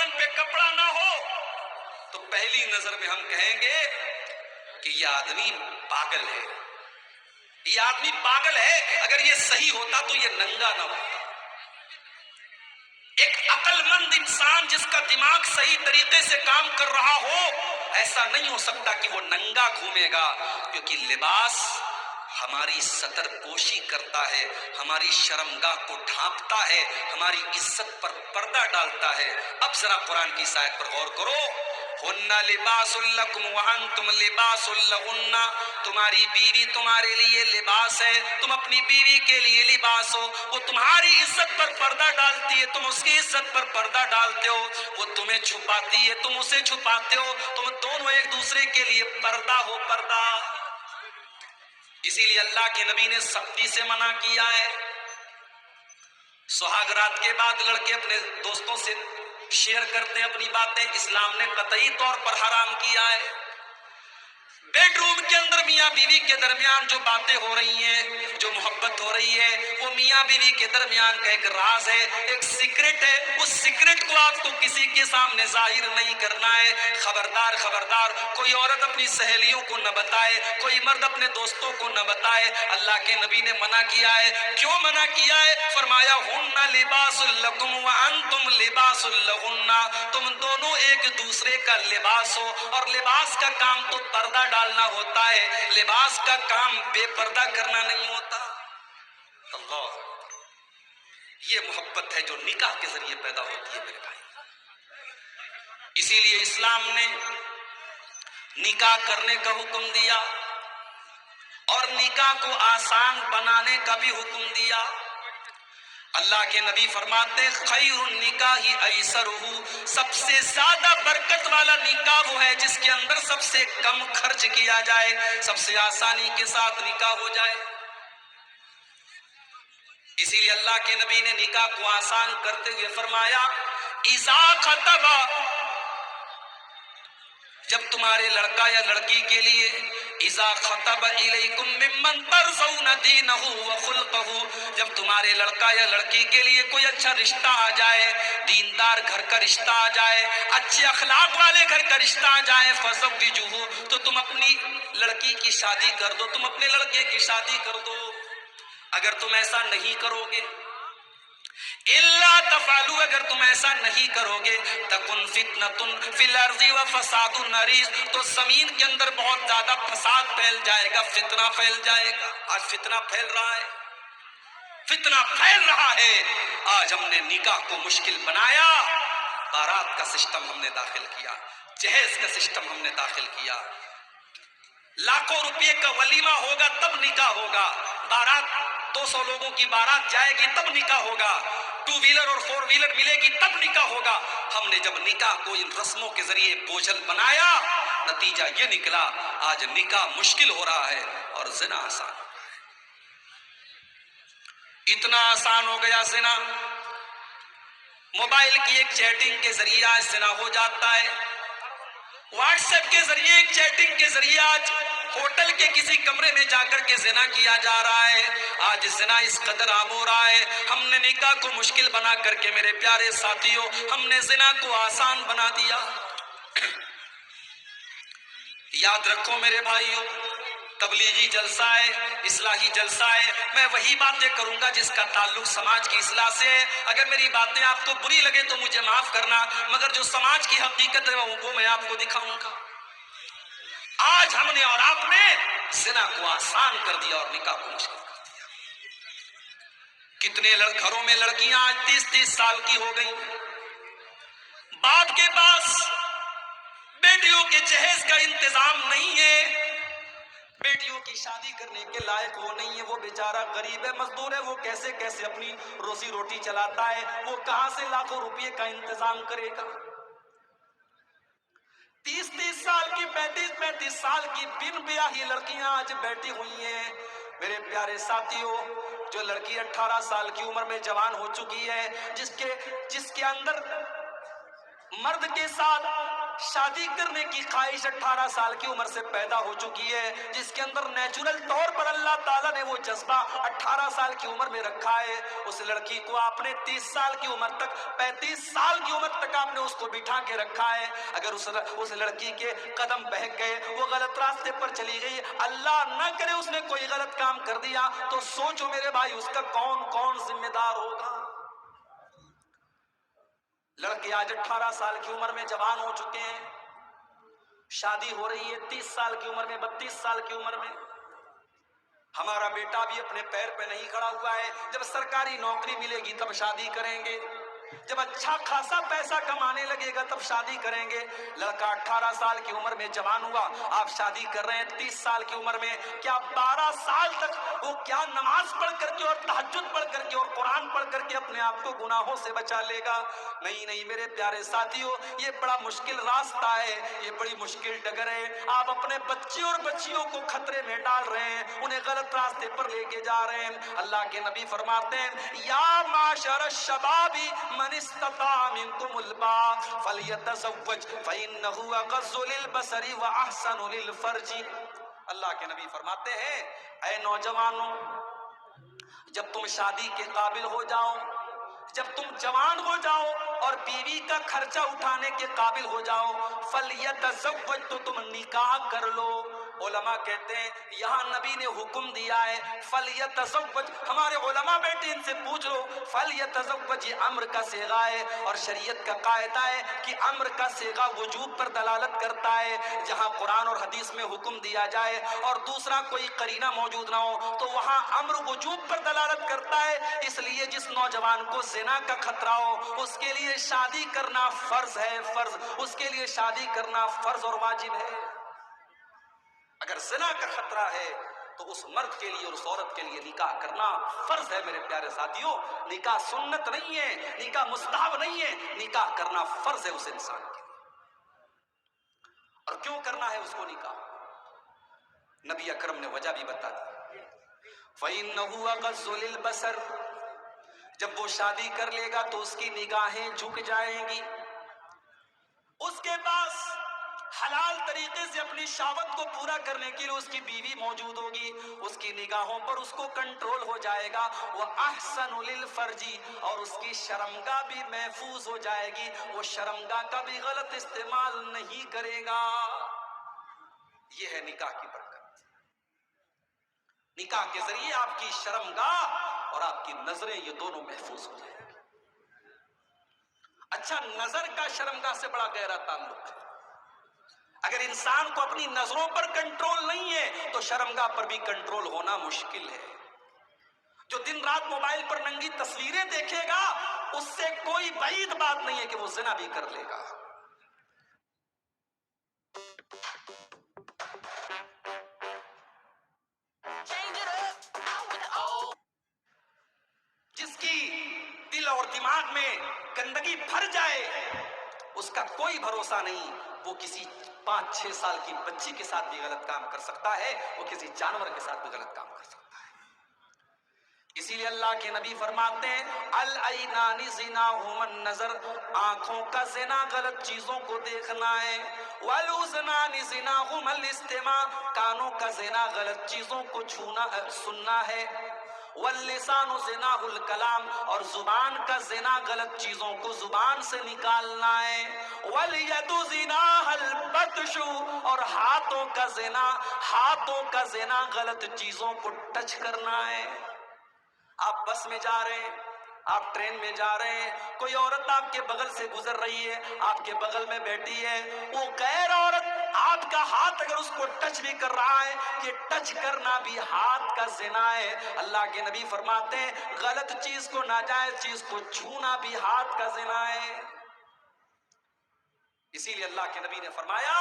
بدن پہ کپڑا نہ ہو تو پہلی نظر میں ہم کہیں گے کہ یہ آدمی پاگل ہے، یہ آدمی پاگل ہے۔ اگر یہ صحیح ہوتا تو یہ ننگا نہ ہوتا۔ ایک عقل مند انسان جس کا دماغ صحیح طریقے سے کام کر رہا ہو، ایسا نہیں ہو سکتا کہ وہ ننگا گھومے گا، کیونکہ لباس ہماری ستر پوشی کرتا ہے، ہماری شرمگاہ کو ڈھانپتا ہے، ہماری عزت پر پردہ ڈالتا ہے۔ اب ذرا قرآن کی آیت پر غور کرو، ہن لباس لکم وانتم لباس لہن، تمہاری بیوی تمہارے لیے لباس ہے، تم اپنی بیوی کے لیے لباس ہو۔ وہ تمہاری عزت پر پردہ ڈالتی ہے، تم اس کی عزت پر پردہ ڈالتے ہو۔ وہ تمہیں چھپاتی ہے، تم اسے چھپاتے ہو، تم دونوں ایک دوسرے کے لیے پردہ ہو، پردہ۔ اسی لیے اللہ کے نبی نے سختی سے منع کیا ہے۔ سہاگ رات کے بعد لڑکے اپنے دوستوں سے شیئر کرتے ہیں اپنی باتیں، اسلام نے قطعی طور پر حرام کیا ہے۔ بیڈ روم کے اندر میاں بیوی کے درمیان جو باتیں ہو رہی ہیں، جو محبت ہو رہی ہے، وہ میاں بیوی کے درمیان کا ایک راز ہے، ایک سیکرٹ ہے۔ اس سیکرٹ کو آپ کو کسی کے سامنے ظاہر نہیں کرنا ہے۔ خبردار خبردار، کوئی عورت اپنی سہیلیوں کو نہ بتائے، کوئی مرد اپنے دوستوں کو نہ بتائے۔ اللہ کے نبی نے منع کیا ہے۔ کیوں منع کیا ہے؟ فرمایا ہن لباس لکم وانتم لباس لہن، تم دونوں ایک دوسرے کا لباس ہو، اور لباس کا کام تو پردہ ڈالنا ہوتا ہے، لباس کا کام بے پردہ کرنا نہیں ہوتا۔ اللہ، یہ محبت ہے جو نکاح کے ذریعے پیدا ہوتی ہے میرے بھائی۔ اسی لیے اسلام نے نکاح کرنے کا حکم دیا اور نکاح کو آسان بنانے کا بھی حکم دیا۔ اللہ کے نبی فرماتے خیر النکاح ایسرہ، سب سے زیادہ برکت والا نکاح وہ ہے جس کے اندر سب سے کم خرچ کیا جائے، سب سے آسانی کے ساتھ نکاح ہو جائے۔ اسی لیے اللہ کے نبی نے نکاح کو آسان کرتے ہوئے فرمایا اذا خطب، جب تمہارے لڑکا یا لڑکی کے لیے اذا خطب الیکم ممن ترضون دینہ وخلقہ، جب تمہارے لڑکا یا لڑکی کے لیے کوئی اچھا رشتہ آ جائے، دیندار گھر کا رشتہ آ جائے، اچھے اخلاق والے گھر کا رشتہ آ جائے، فزوجوہ، تو تم اپنی لڑکی کی شادی کر دو، تم اپنے لڑکے کی شادی کر دو۔ اگر تم ایسا نہیں کرو گے، الا تفعلوا، اگر تم ایسا نہیں کرو گے، تکن فتنۃ فی الارض وفساد عریض، تو زمین کے اندر بہت زیادہ فساد پھیل جائے گا، فتنہ پھیل جائے گا۔ آج فتنہ پھیل رہا ہے، فتنہ پھیل رہا ہے۔ آج ہم نے نکاح کو مشکل بنایا، بارات کا سسٹم ہم نے داخل کیا، جہیز کا سسٹم ہم نے داخل کیا، لاکھوں روپے کا ولیمہ ہوگا تب نکاح ہوگا، بارات 200 لوگوں کی بارات جائے گی تب نکاح ہوگا، 2 ویلر اور 4 ویلر ملے گی تب نکاح ہوگا۔ ہم نے جب نکاح کو ان رسموں کے ذریعے بوجھل بنایا، نتیجہ یہ نکلا آج نکاح مشکل ہو رہا ہے اور زنا آسان ہو رہا ہے۔ اتنا آسان ہو گیا زنا، موبائل کی ایک چیٹنگ کے ذریعے آج زنا ہو جاتا ہے، واٹس ایپ کے ذریعے ایک چیٹنگ کے ذریعے آج ہوٹل کے کسی کمرے میں جا کر کے زنا کیا جا رہا ہے۔ آج زنا اس قدر عام ہو رہا ہے، ہم نے نکاح کو مشکل بنا کر کے میرے پیارے ساتھیوں، ہم نے زنا کو آسان بنا دیا۔ یاد رکھو میرے بھائیوں، تبلیغی جلسہ ہے، اصلاحی جلسہ ہے، میں وہی باتیں کروں گا جس کا تعلق سماج کی اصلاح سے ہے۔ اگر میری باتیں آپ کو بری لگے تو مجھے معاف کرنا، مگر جو سماج کی حقیقت ہے وہ میں آپ کو دکھاؤں گا۔ آج ہم نے اور آپ نے زنا کو آسان کر دیا اور نکاح کو مشکل کر دیا۔ کتنے گھروں میں لڑکیاں آج 30-30 سال کی ہو گئی، باپ کے پاس بیٹیوں کے جہیز کا انتظام نہیں ہے، بیٹیوں کی شادی کرنے کے لائق وہ نہیں ہے، وہ بیچارہ غریب ہے، مزدور ہے، وہ کیسے کیسے اپنی روزی روٹی چلاتا ہے، وہ کہاں سے لاکھوں روپے کا انتظام کرے گا۔ 30-30 سال کی، 35-35 سال کی بن بیاہی لڑکیاں آج بیٹھی ہوئی ہیں۔ میرے پیارے ساتھیوں، جو لڑکی 18 سال کی عمر میں جوان ہو چکی ہے، جس کے اندر مرد کے ساتھ شادی کرنے کی خواہش 18 سال کی عمر سے پیدا ہو چکی ہے، جس کے اندر نیچرل طور پر اللہ تعالیٰ نے وہ جذبہ 18 سال کی عمر میں رکھا ہے، اس لڑکی کو آپ نے 30 سال کی عمر تک، 35 سال کی عمر تک آپ نے اس کو بٹھا کے رکھا ہے۔ اگر اس لڑکی کے قدم بہک گئے، وہ غلط راستے پر چلی گئی، اللہ نہ کرے اس نے کوئی غلط کام کر دیا، تو سوچو میرے بھائی اس کا کون ذمہ دار ہوگا؟ لڑکے آج 18 سال کی عمر میں جوان ہو چکے ہیں، شادی ہو رہی ہے 30 سال کی عمر میں، 32 سال کی عمر میں۔ ہمارا بیٹا بھی اپنے پیر پہ نہیں کھڑا ہوا ہے، جب سرکاری نوکری ملے گی تب شادی کریں گے، جب اچھا خاصا پیسہ کمانے لگے گا تب شادی کریں گے۔ لڑکا 18 سال کی عمر میں جوان ہوا، آپ شادی کر رہے ہیں 30 سال کی عمر میں، کیا 12 سال تک وہ کیا نماز پڑھ کر کے اور تہجد پڑھ کر کے اور قرآن پڑھ کر کے اپنے آپ کو گناہوں سے بچا لے گا؟ نہیں میرے پیارے ساتھیوں، یہ بڑا مشکل راستہ ہے، یہ بڑی مشکل ڈگر ہے۔ آپ اپنے بچے اور بچیوں کو خطرے میں ڈال رہے ہیں، انہیں غلط راستے پر لے کے جا رہے ہیں۔ اللہ کے نبی فرماتے ہیں، یا معاشر الشباب من استطاع منکم الباء فلیتزوج فإنہ اغض للبصر واحسن للفرج۔ اللہ کے نبی فرماتے ہیں، اے نوجوانوں، جب تم شادی کے قابل ہو جاؤ، جب تم جوان ہو جاؤ اور بیوی کا خرچہ اٹھانے کے قابل ہو جاؤ، فلیتزوج، تو تم نکاح کر لو۔ علماء کہتے ہیں یہاں نبی نے حکم دیا ہے فلیتزوج، ہمارے علماء بیٹے ان سے پوچھ لو، فلیتزوج یہ امر کا صیغہ ہے، اور شریعت کا قاعدہ ہے کہ امر کا صیغہ وجوب پر دلالت کرتا ہے۔ جہاں قرآن اور حدیث میں حکم دیا جائے اور دوسرا کوئی قرینہ موجود نہ ہو تو وہاں امر وجوب پر دلالت کرتا ہے۔ اس لیے جس نوجوان کو زنا کا خطرہ ہو اس کے لیے شادی کرنا فرض ہے، فرض، اس کے لیے شادی کرنا فرض اور واجب ہے۔ اگر زنا کا خطرہ ہے تو اس مرد کے لیے اور اس عورت کے لیے نکاح کرنا فرض ہے میرے پیارے ساتھیوں۔ نکاح سنت نہیں ہے، نکاح مستحب نہیں ہے، نکاح کرنا فرض ہے اس انسان کے لیے۔ اور کیوں کرنا ہے اس کو نکاح؟ نبی اکرم نے وجہ بھی بتا دی، فَإِنَّهُ أَغَضُّ لِلْبَصَرِ، جب وہ شادی کر لے گا تو اس کی نگاہیں جھک جائیں گی، اس کے پاس حلال طریقے سے اپنی شہوت کو پورا کرنے کے لیے اس کی بیوی موجود ہوگی، اس کی نگاہوں پر اس کو کنٹرول ہو جائے گا، وہ احسن للفرج، اور اس کی شرمگاہ بھی محفوظ ہو جائے گی، وہ شرمگاہ کا بھی غلط استعمال نہیں کرے گا۔ یہ ہے نکاح کی برکت۔ نکاح کے ذریعے آپ کی شرمگاہ اور آپ کی نظریں یہ دونوں محفوظ ہو جائیں گی۔ اچھا، نظر کا شرمگاہ سے بڑا گہرا تعلق ہے۔ اگر انسان کو اپنی نظروں پر کنٹرول نہیں ہے تو شرمگاہ پر بھی کنٹرول ہونا مشکل ہے۔ جو دن رات موبائل پر ننگی تصویریں دیکھے گا اس سے کوئی بعید بات نہیں ہے کہ وہ زنا بھی کر لے گا۔ جس کی دل اور دماغ میں گندگی بھر جائے اس کا کوئی بھروسہ نہیں، وہ کسی 5-6 سال کی بچی کے ساتھ بھی غلط کام کر سکتا ہے، وہ کسی جانور کے ساتھ بھی غلط کام کر سکتا ہے۔ اسی لیے اللہ کے نبی فرماتے ہیں العینان زناہما النظر، آنکھوں کا زنا غلط چیزوں کو دیکھنا ہے، والاذنان زناہما الاستماع، کانوں کا زنا غلط چیزوں کو سننا ہے، واللسان زناہ الکلام، اور زبان کا زنا غلط چیزوں کو زبان سے نکالنا ہے، والید زناہ البطش، اور ہاتھوں کا زنا غلط چیزوں کو ٹچ کرنا ہے۔ آپ بس میں جا رہے ہیں، آپ ٹرین میں جا رہے ہیں، کوئی عورت آپ کے بغل سے گزر رہی ہے، آپ کے بغل میں بیٹھی ہے، وہ غیر عورت آپ کا ہاتھ اگر اس کو ٹچ بھی کر رہا ہے، یہ ٹچ کرنا بھی ہاتھ کا زنا ہے۔ اللہ کے نبی فرماتے ہیں غلط چیز کو، ناجائز چیز کو چھونا بھی ہاتھ کا زنا ہے۔ اسی لیے اللہ کے نبی نے فرمایا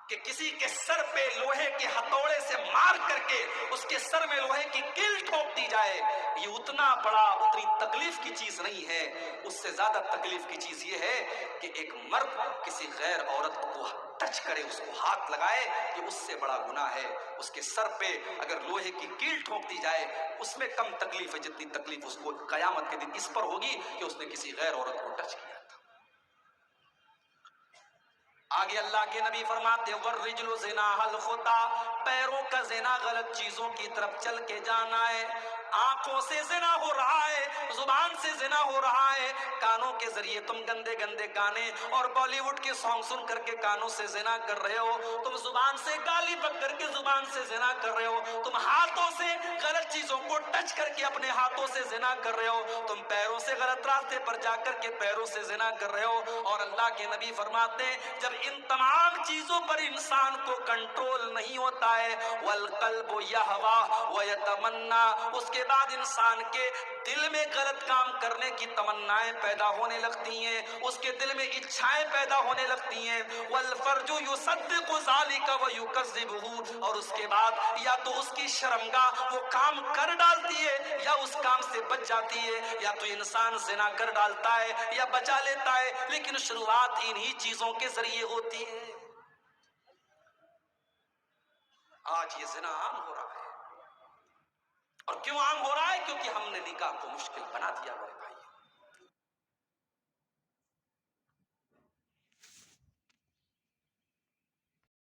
کہ کسی کے سر پہ لوہے کے ہتھوڑے سے مار کر کے اس کے سر میں لوہے کی کیل ٹھوک دی جائے، یہ اتنی تکلیف کی چیز نہیں ہے۔ اس سے زیادہ تکلیف کی چیز یہ ہے کہ ایک مرد کسی غیر عورت کو ٹچ کرے، اس کو ہاتھ لگائے، یہ اس سے بڑا گناہ ہے۔ اس کے سر پہ اگر لوہے کی کیل ٹھوک دی جائے اس میں کم تکلیف ہے جتنی تکلیف اس کو قیامت کے دن اس پر ہوگی کہ اس نے کسی غیر عورت کو ٹچ کیا تھا۔ آگے اللہ کے نبی فرماتے والرجل زناها الخطا، پیروں کا زنا غلط چیزوں کی طرف چل کے جانا ہے، آنکھوں سے زنا ہو رہا ہے، زبان سے زنا ہو رہا ہے، کانوں کے ذریعے تم گندے گندے گانے اور بالی ووڈ کے سانگ سن کر کے کانوں سے زنا کر رہے ہو، تم زبان سے گالی بک کر کے زبان سے زنا کر رہے ہو، تم ہاتھوں سے غلط چیزوں کو ٹچ کر کے اپنے ہاتھوں سے زنا کر رہے ہو، تم پیروں سے غلط راستے پر جا کر کے پیروں سے زنا کر رہے ہو۔ اور اللہ کے نبی فرماتے ہیں جب ان تمام چیزوں پر انسان کو کنٹرول نہیں ہوتا ہے، والقلب یہوی ویتمنا، اس کے بعد انسان کے دل میں غلط کام کرنے کی تمنائیں پیدا ہونے لگتی ہیں، اس کے دل میں اچھائیں پیدا ہونے لگتی ہیں، والفرج یصدق ذلک ویکذبہ، اور اس کے بعد یا تو اس کی شرمگاہ وہ کام کر ڈالتی ہے یا اس کام سے بچ جاتی ہے، یا تو انسان زنا کر ڈالتا ہے یا بچا لیتا ہے، لیکن شروعات انہی چیزوں کے ذریعے ہوتی ہے۔ آج یہ زنا عام ہو رہا ہے، اور کیوں عام ہو رہا ہے؟ کیونکہ ہم نے نکاح کو مشکل بنا دیا میرے بھائی۔